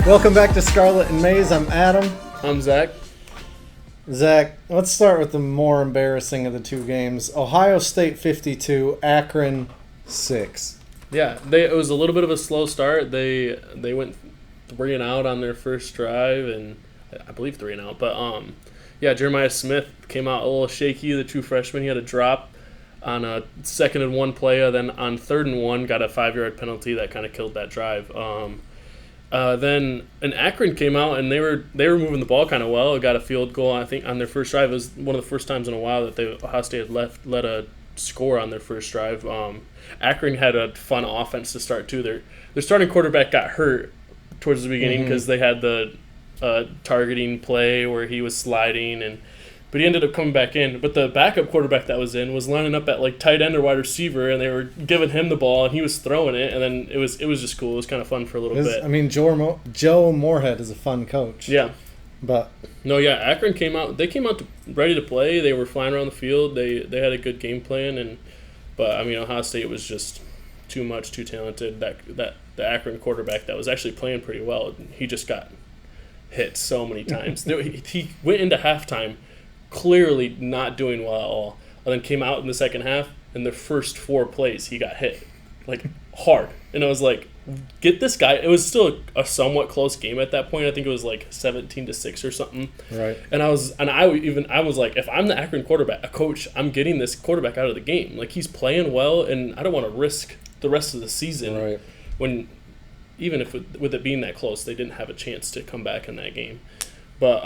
Welcome back to Scarlet and Maize. I'm Adam. I'm Zach. Zach, let's start with the more embarrassing of the two games. Ohio State 52, Akron 6. Yeah, it was a little bit of a slow start. They went 3-and-out on their first drive, and I believe 3-and-out. But Jeremiah Smith came out a little shaky. The true freshman, he had a drop on a 2nd-and-1 play. Then on 3rd-and-1, got a 5-yard penalty that kind of killed that drive. Then Akron came out and they were moving the ball kind of well. It got a field goal, I think, on their first drive. It was one of the first times in a while that Ohio State had let a score on their first drive. Akron had a fun offense to start too. Their starting quarterback got hurt towards the beginning because they had the targeting play where he was sliding, but he ended up coming back in. But the backup quarterback that was in was lining up at like tight end or wide receiver, and they were giving him the ball, and he was throwing it. And then it was just cool. It was kind of fun for a little bit. I mean, Joe Moorhead is a fun coach. Yeah. But Akron came out. They came out ready to play. They were flying around the field. They had a good game plan, but I mean, Ohio State was just too much, too talented. That the Akron quarterback that was actually playing pretty well, he just got hit so many times. He went into halftime clearly not doing well at all, and then came out in the second half, and the first 4 plays he got hit like hard, and I was like, get this guy. It was still a somewhat close game at that point. I think it was like 17-6 or something, right? And I was like, if I'm the Akron quarterback, a coach, I'm getting this quarterback out of the game. Like, he's playing well, and I don't want to risk the rest of the season, right? When even if with it being that close, they didn't have a chance to come back in that game. But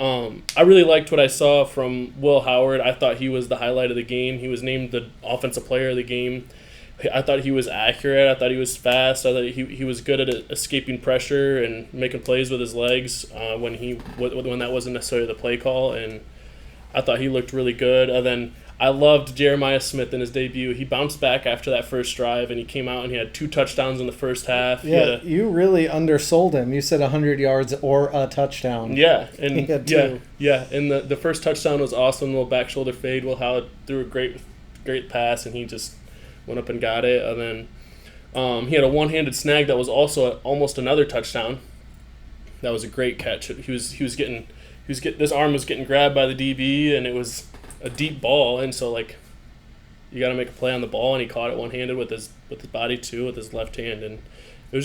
I really liked what I saw from Will Howard. I thought he was the highlight of the game. He was named the offensive player of the game. I thought he was accurate. I thought he was fast. I thought he was good at escaping pressure and making plays with his legs when that wasn't necessarily the play call. And I thought he looked really good. And then I loved Jeremiah Smith in his debut. He bounced back after that first drive, and he came out and he had 2 touchdowns in the first half. Yeah, you really undersold him. You said 100 yards or a touchdown. Yeah, and he had 2. Yeah, and the first touchdown was awesome. Little back shoulder fade. Will Howard threw a great pass, and he just went up and got it. And then he had a one-handed snag that was also almost another touchdown. That was a great catch. His arm was getting grabbed by the DB, and it was a deep ball, and so like you got to make a play on the ball, and he caught it one-handed with his body too, with his left hand, and it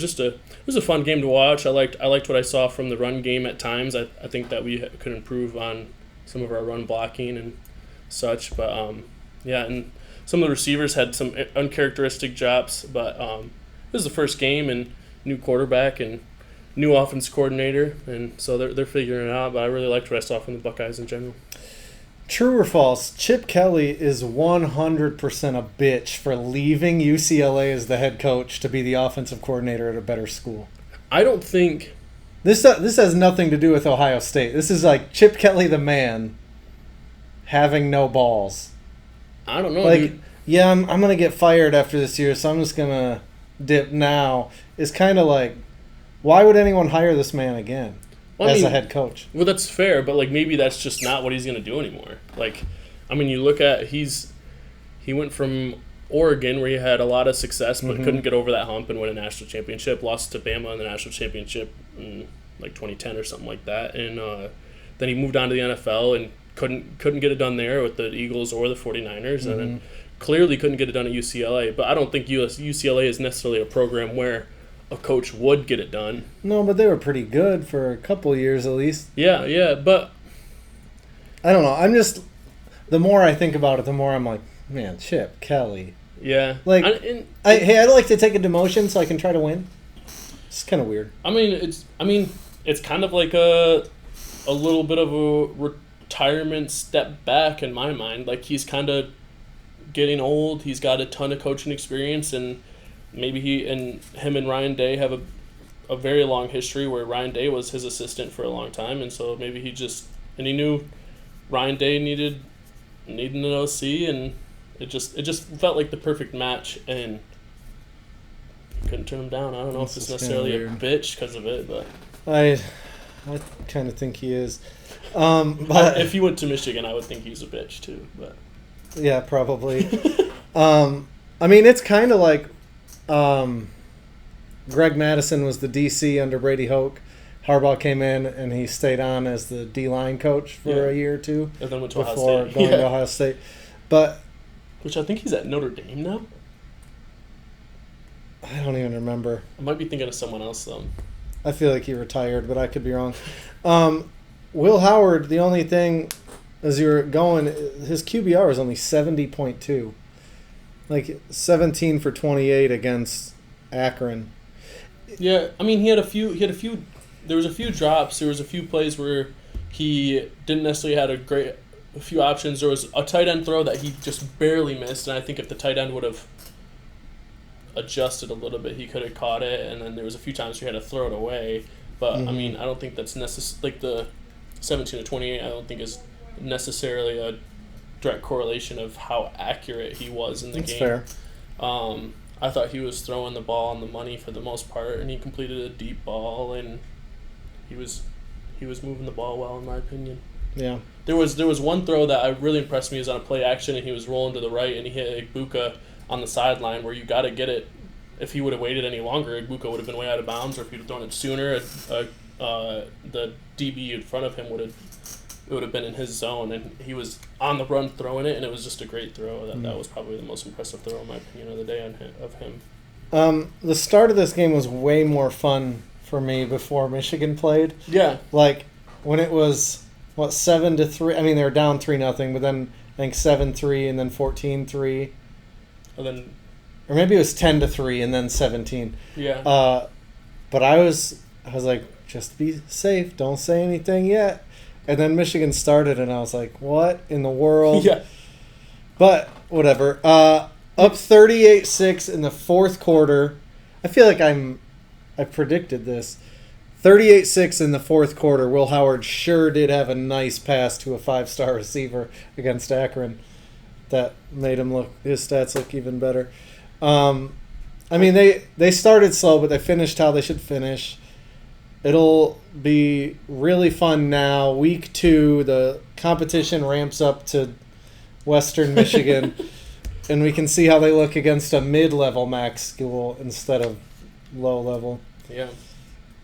was a fun game to watch. I liked what I saw from the run game at times. I think that we could improve on some of our run blocking and such, but and some of the receivers had some uncharacteristic drops, but this is the first game and new quarterback and new offense coordinator, and so they're figuring it out. But I really liked what I saw from the Buckeyes in general. True or false, Chip Kelly is 100% a bitch for leaving UCLA as the head coach to be the offensive coordinator at a better school. I don't think... This has nothing to do with Ohio State. This is like Chip Kelly the man having no balls. I don't know, like, dude. Yeah, I'm going to get fired after this year, so I'm just going to dip now. It's kind of like, why would anyone hire this man again? As a head coach. Well, that's fair, but like maybe that's just not what he's going to do anymore. Like, I mean, you look at he went from Oregon where he had a lot of success but couldn't get over that hump and win a national championship. Lost to Bama in the national championship in like 2010 or something like that, and then he moved on to the NFL and couldn't get it done there with the Eagles or the 49ers, and then clearly couldn't get it done at UCLA. But I don't think UCLA is necessarily a program where a coach would get it done. No, but they were pretty good for a couple years at least. Yeah, but I don't know. I'm just, the more I think about it, the more I'm like, man, Chip Kelly. Yeah. Like, I'd like to take a demotion so I can try to win. It's kind of weird. I mean, it's kind of like a little bit of a retirement step back in my mind. Like, he's kind of getting old. He's got a ton of coaching experience, and maybe him and Ryan Day have a very long history where Ryan Day was his assistant for a long time, and so maybe he knew Ryan Day needed an OC, and it just felt like the perfect match, and couldn't turn him down. I don't know if it's necessarily a bitch because of it, but I kind of think he is. But if he went to Michigan, I would think he's a bitch too. But yeah, probably. I mean, it's kind of like Greg Madison was the DC under Brady Hoke. Harbaugh came in and he stayed on as the D-line coach for a year or two and then went to Ohio before State. going to Ohio State. But which I think he's at Notre Dame now. I don't even remember. I might be thinking of someone else though. I feel like he retired, but I could be wrong. Will Howard, the only thing as you were going, his QBR was only 70.2. Like 17 for 28 against Akron. Yeah, I mean he had a few. There was a few drops. There was a few plays where he didn't necessarily had a few options. There was a tight end throw that he just barely missed, and I think if the tight end would have adjusted a little bit, he could have caught it. And then there was a few times he had to throw it away. But I mean, I don't think that's necessary. Like the 17 to 28, I don't think is necessarily a direct correlation of how accurate he was in the game. That's fair. I thought he was throwing the ball on the money for the most part, and he completed a deep ball, and he was moving the ball well, in my opinion. Yeah. There was one throw that really impressed me. It was on a play action, and he was rolling to the right, and he hit Igbuka on the sideline where you got to get it. If he would have waited any longer, Igbuka would have been way out of bounds, or if he'd have thrown it sooner, the DB in front of him would have been in his zone, and he was on the run throwing it, and it was just a great throw. That was probably the most impressive throw, in my opinion, of the day of him. The start of this game was way more fun for me before Michigan played. Yeah. Like when it was 7-3. I mean, they were down 3-0, but then I think 7-3 and then 14-3. And then, or maybe it was 10-3 and then 17. Yeah. But I was like, just be safe. Don't say anything yet. And then Michigan started, and I was like, what in the world? Yeah. But whatever. Up 38-6 in the fourth quarter. I feel like I predicted this. 38-6 in the fourth quarter. Will Howard sure did have a nice pass to a 5-star receiver against Akron. That made his stats look even better. I mean, they started slow, but they finished how they should finish. It'll be really fun now. Week 2, the competition ramps up to Western Michigan, and we can see how they look against a mid-level MAC school instead of low-level. Yeah.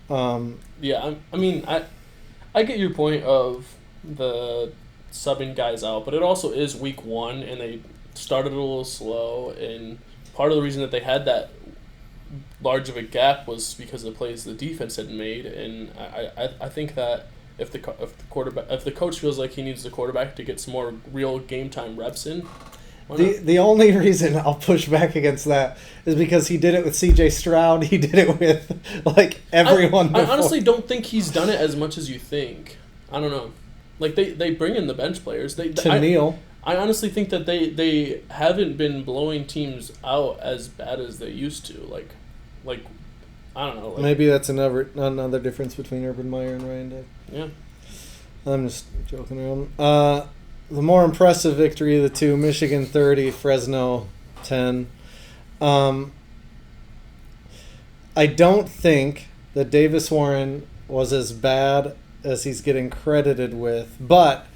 I mean, I get your point of the subbing guys out, but it also is week 1, and they started a little slow, and part of the reason that they had that large of a gap was because of the plays the defense had made, and I think that if the coach feels like he needs the quarterback to get some more real game time reps in. The only reason I'll push back against that is because he did it with C.J. Stroud. He did it with like everyone. I honestly don't think he's done it as much as you think. I don't know. Like they bring in the bench players. Neal. I honestly think that they haven't been blowing teams out as bad as they used to. Like I don't know. Like, maybe that's another difference between Urban Meyer and Ryan Day. Yeah. I'm just joking around. The more impressive victory of the two, Michigan 30, Fresno 10. I don't think that Davis Warren was as bad as he's getting credited with, but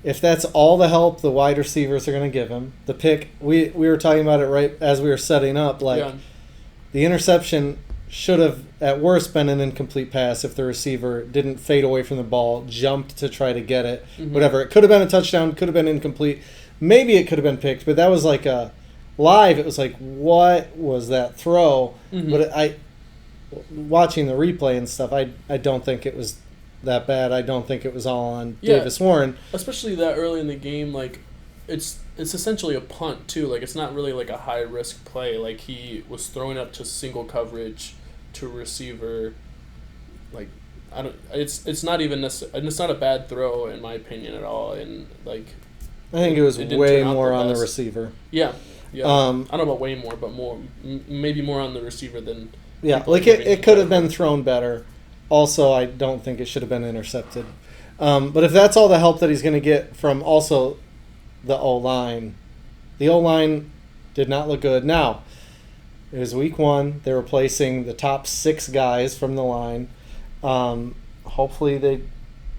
if that's all the help the wide receivers are going to give him, the pick, we were talking about it right as we were setting up, the interception should have at worst been an incomplete pass if the receiver didn't fade away from the ball, jumped to try to get it, whatever. It could have been a touchdown, could have been incomplete. Maybe it could have been picked, but that was like a live. It was like, what was that throw? But watching the replay and stuff, I don't think it was that bad. I don't think it was all on Davis Warren. Especially that early in the game, like it's essentially a punt too. Like it's not really like a high risk play. Like he was throwing up to single coverage to receiver. Like it's not even necessarily, it's not a bad throw in my opinion at all. And like I think it was way more on the receiver. Yeah. I don't know about way more, but maybe more on the receiver than. Yeah, like it could have been thrown better. Also, I don't think it should have been intercepted. But if that's all the help that he's going to get from also the O-line, the O-line did not look good. Now, it was week 1. They're replacing the top 6 guys from the line. Hopefully they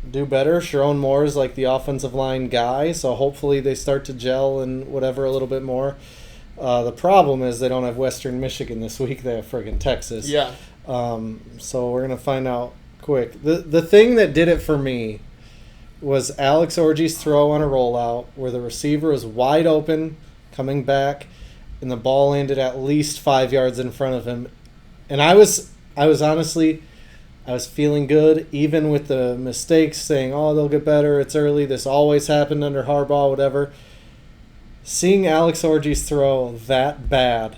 do better. Sharon Moore is like the offensive line guy, so hopefully they start to gel and whatever a little bit more. The problem is they don't have Western Michigan this week. They have friggin' Texas. Yeah. So we're going to find out quick. The thing that did it for me was Alex Orji's throw on a rollout where the receiver was wide open coming back and the ball landed at least 5 yards in front of him. And I was honestly, I was feeling good, even with the mistakes, saying, oh, they'll get better, it's early, this always happened under Harbaugh, whatever. Seeing Alex Orji's throw that bad,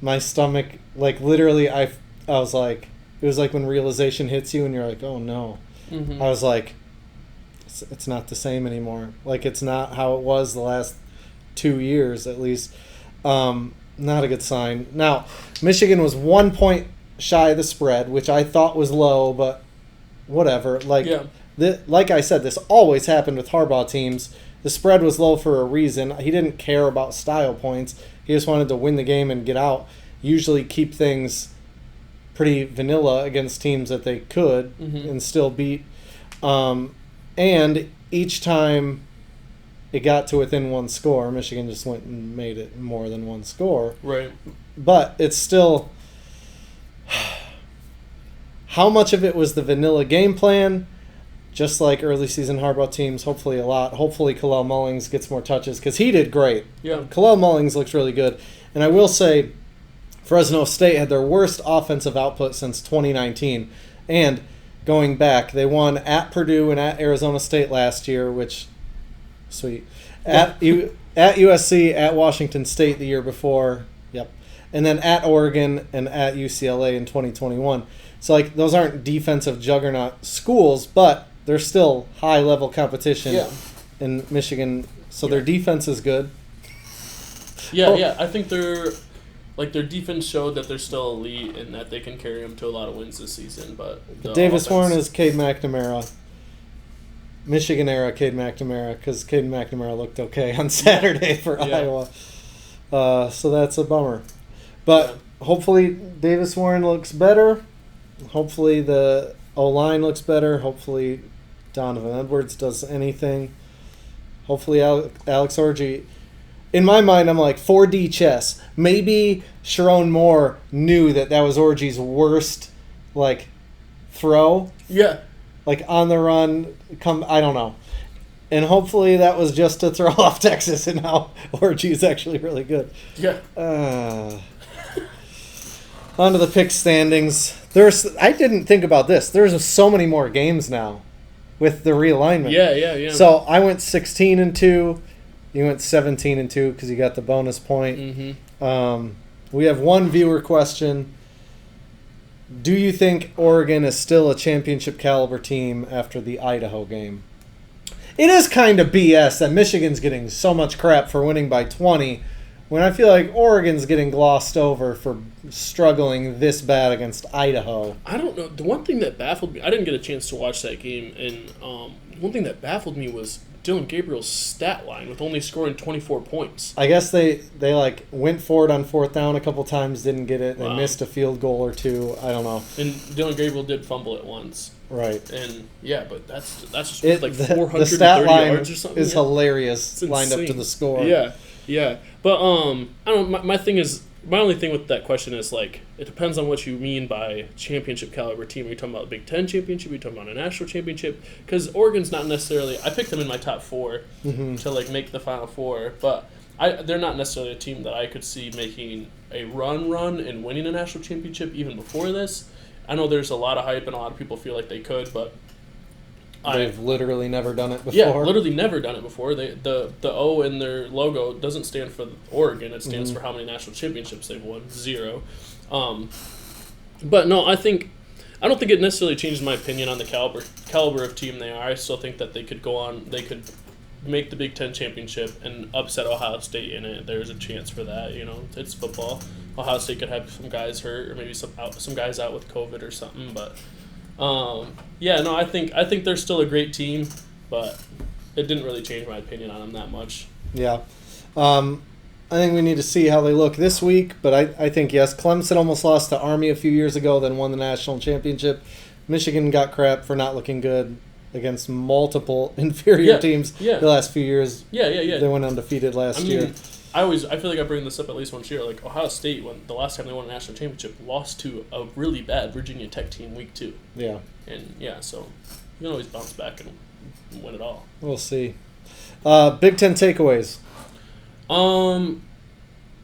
my stomach, like literally, I was like, it was like when realization hits you and you're like, oh no. Mm-hmm. I was like, it's not the same anymore. Like, it's not how it was the last 2 years, at least. Not a good sign. Now, Michigan was 1 point shy of the spread, which I thought was low, but whatever. Like, like I said, this always happened with Harbaugh teams. The spread was low for a reason. He didn't care about style points. He just wanted to win the game and get out. Usually keep things pretty vanilla against teams that they could and still beat. And each time it got to within one score, Michigan just went and made it more than one score. Right. But it's still... How much of it was the vanilla game plan? Just like early season Harbaugh teams, hopefully a lot. Hopefully Kalel Mullings gets more touches because he did great. Yeah. Kalel Mullings looks really good. And I will say Fresno State had their worst offensive output since 2019. And going back, they won at Purdue and at Arizona State last year, which, sweet. At USC, at Washington State the year before. Yep. And then at Oregon and at UCLA in 2021. So, like, those aren't defensive juggernaut schools, but they're still high-level competition in Michigan. So their defense is good. Yeah. I think their defense showed that they're still elite and that they can carry them to a lot of wins this season. But Davis Warren is Cade McNamara. Michigan era Cade McNamara, because Cade McNamara looked okay on Saturday for Iowa. So that's a bummer. But hopefully Davis Warren looks better. Hopefully the O-line looks better. Hopefully Donovan Edwards does anything. Hopefully Alex Orji. In my mind, I'm like 4D chess. Maybe Sharon Moore knew that was Orji's worst, like, throw. Yeah. Like, on the run, I don't know. And hopefully that was just to throw off Texas, and now Orji is actually really good. Yeah. On to the pick standings. I didn't think about this. There's so many more games now with the realignment. Yeah. So I went 16-2. You went 17-2 because you got the bonus point. Mm-hmm. We have one viewer question. Do you think Oregon is still a championship caliber team after the Idaho game? It is kind of BS that Michigan's getting so much crap for winning by 20 when I feel like Oregon's getting glossed over for struggling this bad against Idaho. I don't know. The one thing that baffled me, I didn't get a chance to watch that game, and one thing that baffled me was Dylan Gabriel's stat line with only scoring 24 points. I guess they like went for it on fourth down a couple times, didn't get it. They missed a field goal or two. I don't know. And Dylan Gabriel did fumble it once. Right. And that's just like 430 the stat line yards or something. Is hilarious lined up to the score. Yeah. But I don't know, my only thing with that question is, like, it depends on what you mean by championship caliber team. Are you talking about a Big Ten championship? Are you talking about a national championship? Because Oregon's not necessarily – I picked them in my top four to, like, make the Final Four. But they're not necessarily a team that I could see making a run and winning a national championship even before this. I know there's a lot of hype and a lot of people feel like they could, but – They've literally never done it before. Yeah, literally never done it before. The O in their logo doesn't stand for Oregon. It stands for how many national championships they've won. 0. But no, I don't think it necessarily changed my opinion on the caliber of team they are. I still think that they could go on. They could make the Big Ten championship and upset Ohio State in it. There's a chance for that. You know, it's football. Ohio State could have some guys hurt or maybe some guys out with COVID or something, but. I think they're still a great team, but it didn't really change my opinion on them that much. Yeah. I think we need to see how they look this week, but I think, yes, Clemson almost lost to Army a few years ago, then won the national championship. Michigan got crap for not looking good against multiple inferior teams the last few years. Yeah. They went undefeated last year. I feel like I bring this up at least once a year. Like Ohio State, when the last time they won a national championship, lost to a really bad Virginia Tech team week 2. Yeah. And so you can always bounce back and win it all. We'll see. Big Ten takeaways.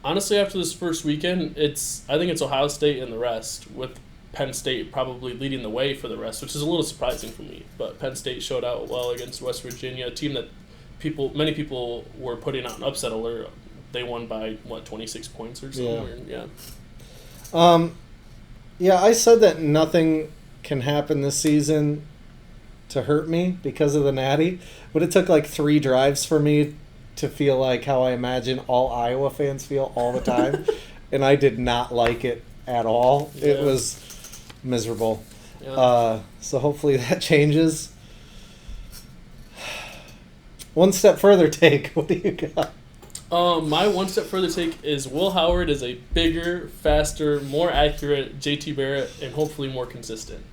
Honestly, after this first weekend, I think it's Ohio State and the rest, with Penn State probably leading the way for the rest, which is a little surprising for me. But Penn State showed out well against West Virginia, a team that many people were putting out an upset alert. They won by 26 points or something. Yeah, I said that nothing can happen this season to hurt me because of the Natty, but it took like 3 drives for me to feel like how I imagine all Iowa fans feel all the time, and I did not like it at all. Yeah. It was miserable. Yeah. So hopefully that changes. One step further take. What do you got? My one step further take is Will Howard is a bigger, faster, more accurate JT Barrett, and hopefully more consistent.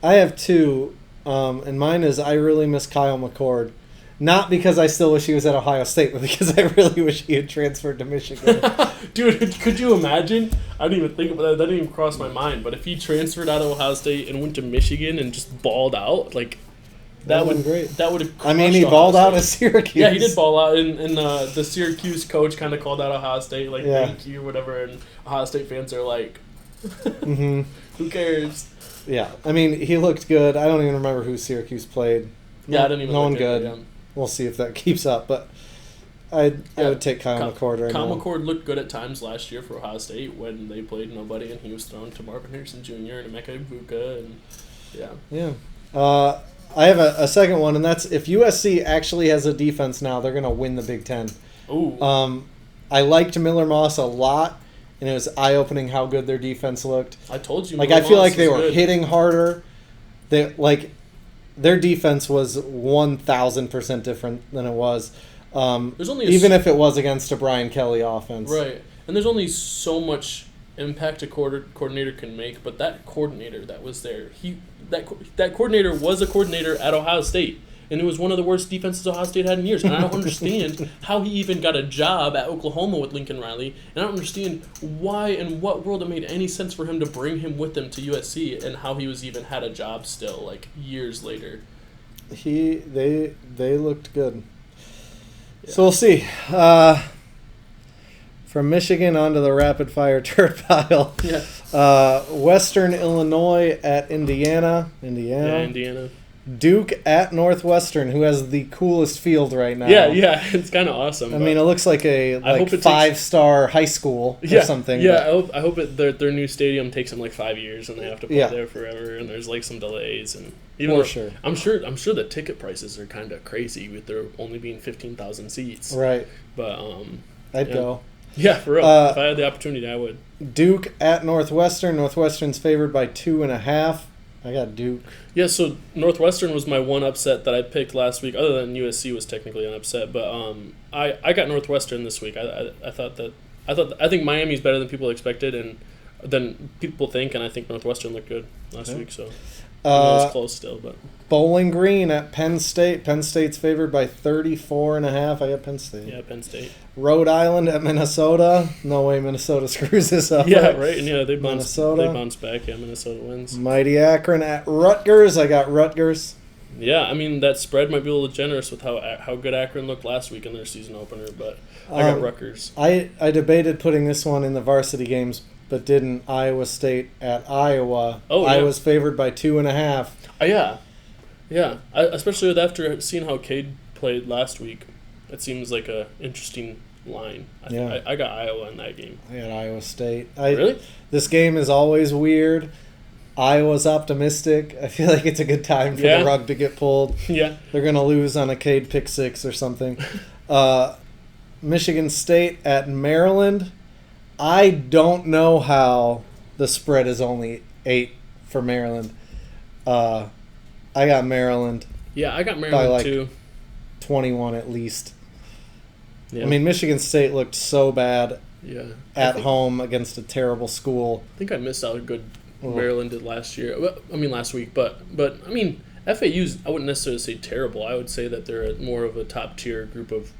I have 2, and mine is I really miss Kyle McCord. Not because I still wish he was at Ohio State, but because I really wish he had transferred to Michigan. Dude, could you imagine? I didn't even think about that. That didn't even cross my mind. But if he transferred out of Ohio State and went to Michigan and just balled out, like that would great. That would have. I mean, he balled out at Syracuse. Yeah, he did ball out, and the Syracuse coach kind of called out Ohio State, like thank you, whatever. And Ohio State fans are like, who cares? Yeah, I mean, he looked good. I don't even remember who Syracuse played. Yeah, I didn't even. No one good. We'll see if that keeps up, but I would take Kyle McCord right now. Kyle McCord looked good at times last year for Ohio State when they played nobody, and he was thrown to Marvin Harrison Jr. and Emeka Egbuka, and yeah. I have a second one, and that's if USC actually has a defense now, they're going to win the Big Ten. Ooh. I liked Miller Moss a lot, and it was eye-opening how good their defense looked. I told you. Like I feel like they were hitting harder. Their defense was 1,000% different than it was. There's only even if it was against a Brian Kelly offense. Right. And there's only so much impact a coordinator can make, but that coordinator that was there, that coordinator was a coordinator at Ohio State, and it was one of the worst defenses Ohio State had in years. And I don't understand how he even got a job at Oklahoma with Lincoln Riley, and I don't understand why in what world it made any sense for him to bring him with them to USC, and how he was even had a job still like years later. They looked good. Yeah. So we'll see. From Michigan onto the rapid fire turd pile. Yeah. Western Illinois at Indiana. Yeah, Indiana. Duke at Northwestern, who has the coolest field right now. Yeah, it's kind of awesome. I mean, it looks like a 5-star high school or something. Yeah, I hope their new stadium takes them like 5 years, and they have to play there forever, and there's like some delays, and sure. I'm sure the ticket prices are kind of crazy with there only being 15,000 seats. Right. But I'd go. Yeah, for real. If I had the opportunity, I would. Duke at Northwestern. Northwestern's favored by 2.5. I got Duke. Yeah, so Northwestern was my one upset that I picked last week, other than USC was technically an upset. But I got Northwestern this week. I think Miami's better than people expected and than people think, and I think Northwestern looked good last week. So it was close still, but Bowling Green at Penn State. Penn State's favored by 34.5. I got Penn State. Yeah, Penn State. Rhode Island at Minnesota. No way Minnesota screws this up. Yeah, right. And they bounce back. Yeah, Minnesota wins. Mighty Akron at Rutgers. I got Rutgers. Yeah, I mean that spread might be a little generous with how good Akron looked last week in their season opener, but I got Rutgers. I debated putting this one in the Varsity Games, but didn't. Iowa State at Iowa. Iowa's favored by 2.5. Yeah. Especially after seeing how Cade played last week, it seems like a interesting line. I got Iowa in that game. I got Iowa State. Really? This game is always weird. Iowa's optimistic. I feel like it's a good time for the rug to get pulled. Yeah. They're going to lose on a Cade pick 6 or something. Michigan State at Maryland. I don't know how the spread is only 8 for Maryland. I got Maryland. Yeah, I got Maryland by too. 21 at least. Yeah. I mean, Michigan State looked so bad at home against a terrible school. I think I missed out how good Maryland did last year. Last week. But I mean, FAU's, I wouldn't necessarily say terrible. I would say that they're more of a top-tier group of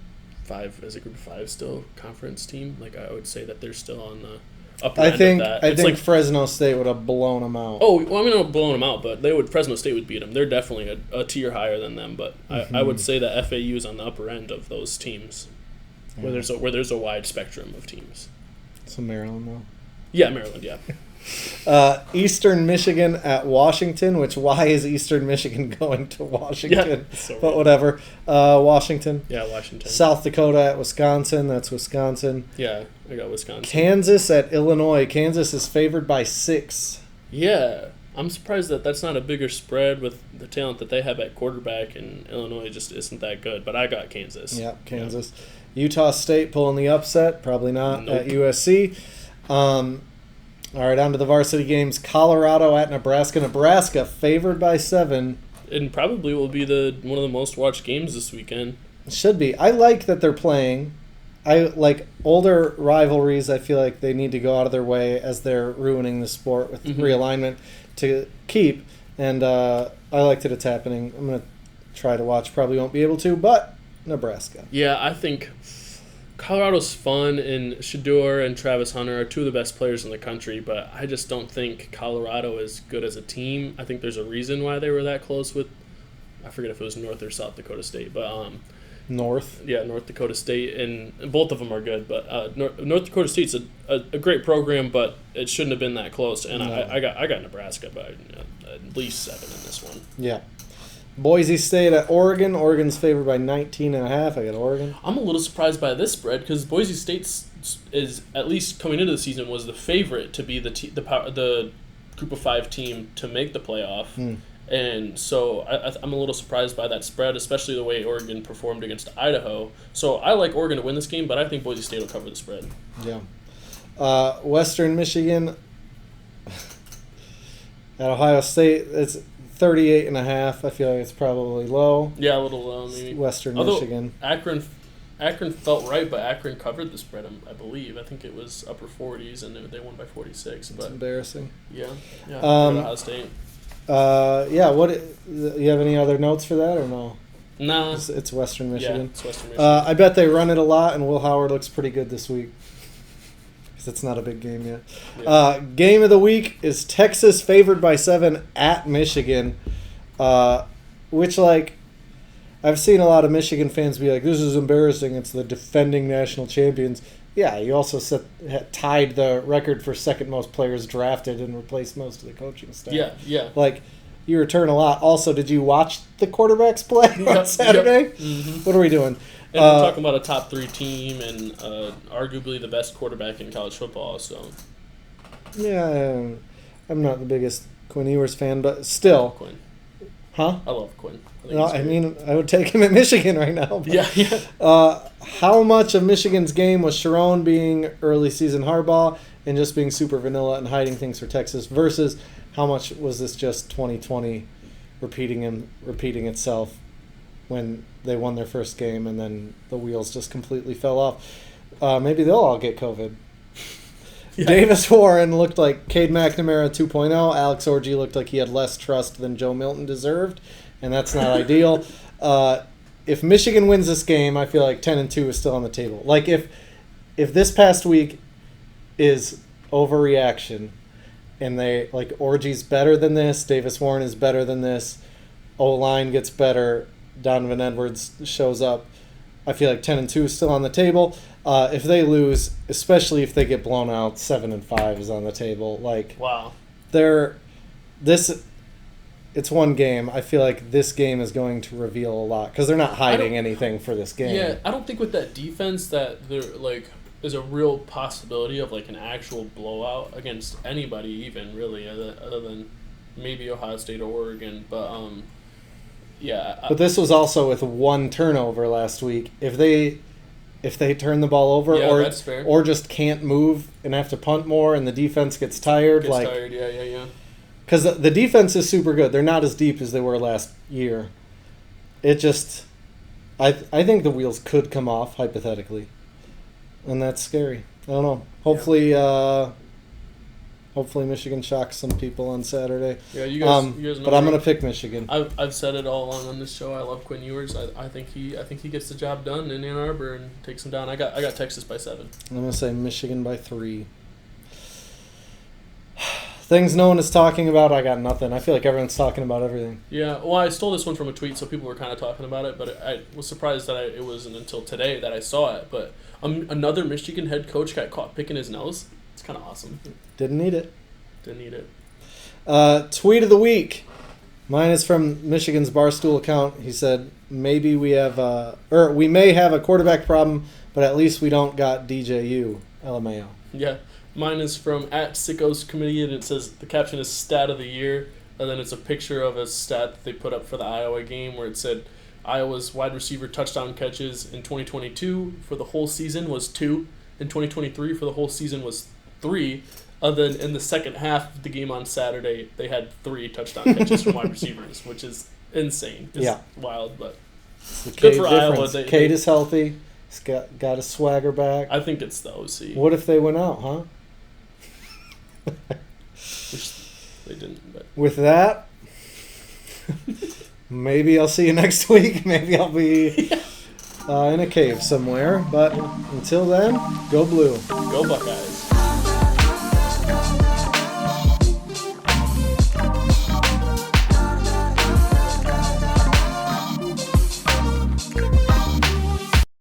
5 as a Group of 5 still conference team. Like I would say that they're still on the upper I end think of that. I It's think like, Fresno State would have blown them out. oh, well, I mean, not blowing them out, but Fresno State would beat them. They're definitely a tier higher than them, but I would say that FAU is on the upper end of those teams, where there's a wide spectrum of teams. So Maryland though. Yeah, Maryland. Yeah. Eastern Michigan at Washington. Why is Eastern Michigan going to Washington? Yeah, so but whatever. Washington. Yeah, Washington. South Dakota at Wisconsin. That's Wisconsin. Yeah, I got Wisconsin. Kansas at Illinois. Kansas is favored by 6. Yeah, I'm surprised that that's not a bigger spread with the talent that they have at quarterback, and Illinois just isn't that good. But I got Kansas. Yeah, Kansas. Yeah. Utah State pulling the upset. Probably not Nope. at USC. All right, on to the varsity games. Colorado at Nebraska. Nebraska favored by 7. And probably will be one of the most watched games this weekend. Should be. I like that they're playing. I like older rivalries. I feel like they need to go out of their way as they're ruining the sport with realignment to keep. And I like that it's happening. I'm going to try to watch. Probably won't be able to, but Nebraska. Yeah, I think Colorado's fun, and Shador and Travis Hunter are two of the best players in the country, but I just don't think Colorado is good as a team. I think there's a reason why they were that close with, I forget if it was North or South Dakota State, but North. Yeah, North Dakota State, and both of them are good, but North Dakota State's a great program, but it shouldn't have been that close, and no. I got Nebraska by at least 7 in this one. Yeah. Boise State at Oregon. Oregon's favored by 19.5. I got Oregon. I'm a little surprised by this spread because Boise State is, at least coming into the season, was the favorite to be the Group of 5 team to make the playoff. And so I'm a little surprised by that spread, especially the way Oregon performed against Idaho. So I like Oregon to win this game, but I think Boise State will cover the spread. Yeah. Western Michigan at Ohio State. It's 38.5. I feel like it's probably low. Yeah, a little low maybe. Western Michigan. Michigan. Akron felt right, but Akron covered the spread, I believe. I think it was upper 40s, and they won by 46. It's embarrassing. Yeah. Ohio State. What you have any other notes for that or no? No. It's Western Michigan. Yeah, it's Western Michigan. I bet they run it a lot, and Will Howard looks pretty good this week. Because it's not a big game yet. Yeah. Game of the week is Texas favored by 7 at Michigan, which, like, I've seen a lot of Michigan fans be like, this is embarrassing. It's the defending national champions. Yeah, you also tied the record for second most players drafted and replaced most of the coaching staff. Yeah. Like, you return a lot. Also, did you watch the quarterbacks play on Saturday? Yep. Mm-hmm. What are we doing? And we're talking about a top 3 team and arguably the best quarterback in college football. So, yeah, I'm not the biggest Quinn Ewers fan, but still. Quinn. Huh? I love Quinn. I mean, I would take him at Michigan right now. But, yeah. How much of Michigan's game was Sharon being early season Harbaugh and just being super vanilla and hiding things for Texas versus how much was this just 2020 repeating itself when they won their first game and then the wheels just completely fell off? Maybe they'll all get COVID. Yeah. Davis Warren looked like Cade McNamara 2.0. Alex Orgy looked like he had less trust than Joe Milton deserved, and that's not ideal. If Michigan wins this game, I feel like 10-2 is still on the table. Like if this past week is overreaction, and they like Orgy's better than this, Davis Warren is better than this, O-line gets better, Donovan Edwards shows up, I feel like 10-2 is still on the table. If they lose, especially if they get blown out, 7-5 is on the table. Like, wow, it's one game. I feel like this game is going to reveal a lot because they're not hiding anything for this game. Yeah, I don't think with that defense that there like is a real possibility of like an actual blowout against anybody, even really, other than maybe Ohio State or Oregon. But yeah. But this was also with one turnover last week. If they turn the ball over that's fair. Or just can't move and have to punt more and the defense gets tired. Yeah. Because the defense is super good. They're not as deep as they were last year. It just... I think the wheels could come off, hypothetically. And that's scary. I don't know. Hopefully Hopefully Michigan shocks some people on Saturday. Yeah, you guys know. But I'm going to pick Michigan. I've said it all along on this show. I love Quinn Ewers. I think he gets the job done in Ann Arbor and takes them down. I got Texas by 7. I'm going to say Michigan by 3. Things no one is talking about, I got nothing. I feel like everyone's talking about everything. Yeah, well, I stole this one from a tweet, so people were kind of talking about it, but I was surprised that it wasn't until today that I saw it. But another Michigan head coach got caught picking his nose. It's kind of awesome. Didn't need it. Didn't need it. Tweet of the week. Mine is from Michigan's Barstool account. He said, maybe we may have a quarterback problem, but at least we don't got DJU. LMAO. Yeah. Mine is from @Sickos Committee, and it says the caption is Stat of the Year, and then it's a picture of a stat that they put up for the Iowa game where it said Iowa's wide receiver touchdown catches in 2022 for the whole season was 2, in 2023 for the whole season was 3. Other than in the second half of the game on Saturday, they had 3 touchdown catches from wide receivers, which is insane. It's wild, but good for Iowa. Cade is healthy. He's got his swagger back. I think it's the OC. What if they went out, huh? Which they didn't. But. With that, maybe I'll see you next week. Maybe I'll be in a cave somewhere. But until then, go Blue. Go Buckeyes.